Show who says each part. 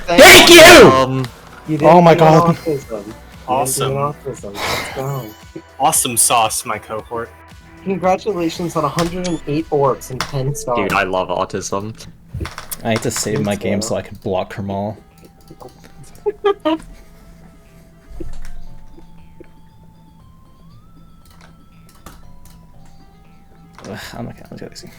Speaker 1: Thank you!
Speaker 2: You
Speaker 1: Oh my god.
Speaker 2: Autism.
Speaker 3: Awesome.
Speaker 2: Autism. Let's go.
Speaker 3: Awesome sauce, my cohort.
Speaker 2: Congratulations on 108 orbs and 10 stars.
Speaker 4: Dude, I love autism.
Speaker 1: I need to save
Speaker 2: Me
Speaker 1: my
Speaker 2: too.
Speaker 1: game so I can block KrmaL. I'm okay, let's go easy.